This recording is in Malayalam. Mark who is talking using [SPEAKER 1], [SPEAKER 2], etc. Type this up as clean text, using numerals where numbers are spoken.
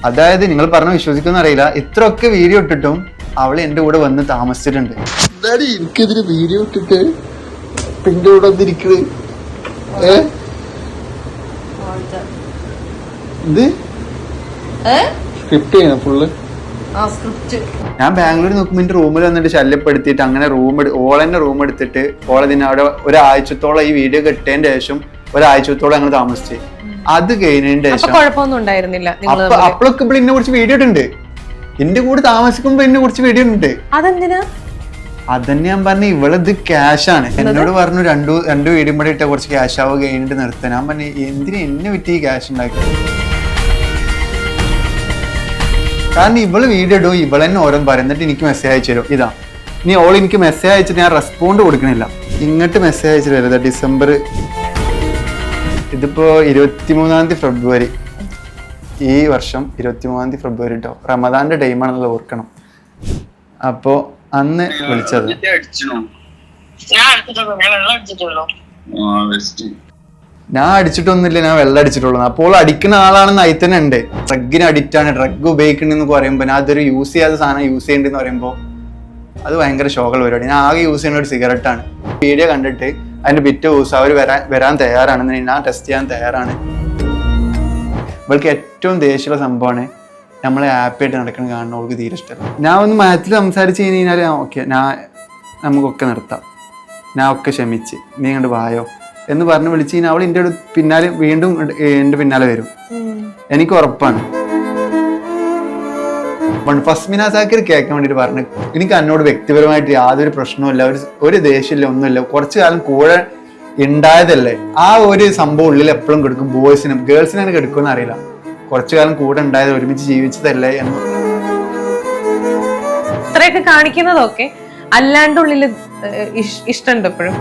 [SPEAKER 1] അതായത് നിങ്ങൾ പറഞ്ഞ വിശ്വസിക്കുന്ന അറിയില്ല, ഇത്രയൊക്കെ വീഡിയോ ഇട്ടിട്ടും അവള് എന്റെ കൂടെ വന്ന് താമസിച്ചിട്ടുണ്ട്. എനിക്കെതിരെ വീഡിയോ ഇട്ടിട്ട് എന്റെ കൂടെ വന്നിരിക്കുന്നത് ഇത് സ്ക്രിപ്റ്റ് ചെയ്യണം ഫുള്ള്. ഞാൻ ബാംഗ്ലൂർ നോക്കുമ്പോ എന്റെ റൂമിൽ വന്നിട്ട് ശല്യപ്പെടുത്തിയിട്ട് അങ്ങനെ ഓളെന്നെ റൂം എടുത്തിട്ട് ഓളതിന് അവിടെ ഒരാഴ്ചത്തോളം ഈ വീഡിയോ കിട്ടിയതിന്റെ ശേഷം ഒരാഴ്ചത്തോളം ഞങ്ങൾ താമസിച്ച്. അത് കഴിഞ്ഞതിന്റെ ശേഷം അപ്പോഴൊക്കെ ഇപ്പോൾ എന്നെ കുറിച്ച് വീഡിയോ ഉണ്ട്, എന്റെ കൂടെ താമസിക്കുമ്പോ എന്നെ കുറിച്ച് വീഡിയോ ഉണ്ട്. അതന്നെ ഞാൻ പറഞ്ഞു, ഇവളത് ക്യാഷാണ്. എന്നോട് പറഞ്ഞു രണ്ടു വീഡിയോ കൂടെ ഇട്ട കുറച്ച് ക്യാഷ് ആവുക കഴിഞ്ഞിട്ട് നിർത്താൻ. ഞാൻ പറഞ്ഞു എന്തിനാ എന്നെ പറ്റി ഈ ക്യാഷ് ഉണ്ടാക്കി? കാരണം ഇവള് വീഡിയോ ഇടും, ഇവളെന്നെ ഓരോന്ന് പറയും, എന്നിട്ട് എനിക്ക് മെസ്സേജ് അയച്ചു തരും. ഇതാ ഇനി ഓൾ എനിക്ക് മെസ്സേജ് അയച്ചിട്ട് ഞാൻ റെസ്പോണ്ട് കൊടുക്കണില്ല, ഇങ്ങോട്ട് മെസ്സേജ് അയച്ചിട്ട് വരുന്നത് ഡിസംബർ, ഇതിപ്പോ 23 ഫെബ്രുവരി ഈ വർഷം 23 ഫെബ്രുവരി കേട്ടോ, റമദാന്റെ ടൈമാണെന്നുള്ള ഓർക്കണം. അപ്പോ അന്ന് വിളിച്ചത് ഞാൻ അടിച്ചിട്ടൊന്നുമില്ല, ഞാൻ വെള്ളം അടിച്ചിട്ടുള്ളൂ. അപ്പോൾ അടിക്കുന്ന ആളാണെന്ന് അതിൽ തന്നെ ഉണ്ട്. ഡ്രഗിന് അഡിക്റ്റ് ആണ്, ഡ്രഗ് ഉപയോഗിക്കണെന്ന് പറയുമ്പോൾ ഞാൻ അതൊരു യൂസ് ചെയ്യാത്ത സാധനം യൂസ് ചെയ്യണ്ടെന്ന് പറയുമ്പോൾ അത് ഭയങ്കര ഷോക്കുള്ള പരിപാടി. ഞാൻ ആകെ യൂസ് ചെയ്യുന്ന ഒരു സിഗരറ്റാണ്. വീഡിയോ കണ്ടിട്ട് അതിന്റെ പിറ്റേ ദിവസം അവർ വരാൻ തയ്യാറാണെന്ന്, ഞാൻ ടെസ്റ്റ് ചെയ്യാൻ തയ്യാറാണ്. ഇവൾക്ക് ഏറ്റവും ദേഷ്യമുള്ള സംഭവമാണ് നമ്മളെ ഹാപ്പിയായിട്ട് നടക്കണം കാണുന്ന അവൾക്ക് തീരെ ഇഷ്ടമല്ല. ഞാൻ ഒന്ന് മാറ്റിൽ സംസാരിച്ച് കഴിഞ്ഞാൽ ഓക്കെ നമുക്കൊക്കെ നിർത്താം, ഞാൻ ഒക്കെ ക്ഷമിച്ച് നീ ഇങ്ങോട്ട് വായോ എന്ന് പറഞ്ഞ് വിളിച്ച് കഴിഞ്ഞാൽ അവൾ എൻ്റെ പിന്നാലെ വീണ്ടും എൻ്റെ പിന്നാലെ വരും, എനിക്ക് ഉറപ്പാണ്. ഫസ്മിന സാക്കിർ കേൾക്കാൻ വേണ്ടിയിട്ട് പറഞ്ഞു, എനിക്ക് എന്നോട് വ്യക്തിപരമായിട്ട് യാതൊരു പ്രശ്നവുമില്ല, ഒരു ദേഷ്യമില്ല, ഒന്നുമില്ല. കുറച്ചു കാലം കൂടെ ഉണ്ടായതല്ലേ, ആ ഒരു സംഭവം ഉള്ളിൽ എപ്പോഴും കിടക്കും. ബോയ്സിനും ഗേൾസിനും കിടക്കുമെന്ന് അറിയില്ല. കുറച്ചു കാലം കൂടെ ഉണ്ടായത്, ഒരുമിച്ച് ജീവിച്ചതല്ലേ എന്ന്
[SPEAKER 2] ഇത്രയൊക്കെ കാണിക്കുന്നതൊക്കെ അല്ലാണ്ട് ഉള്ളിൽ ഇഷ്ടമുണ്ട് എപ്പോഴും.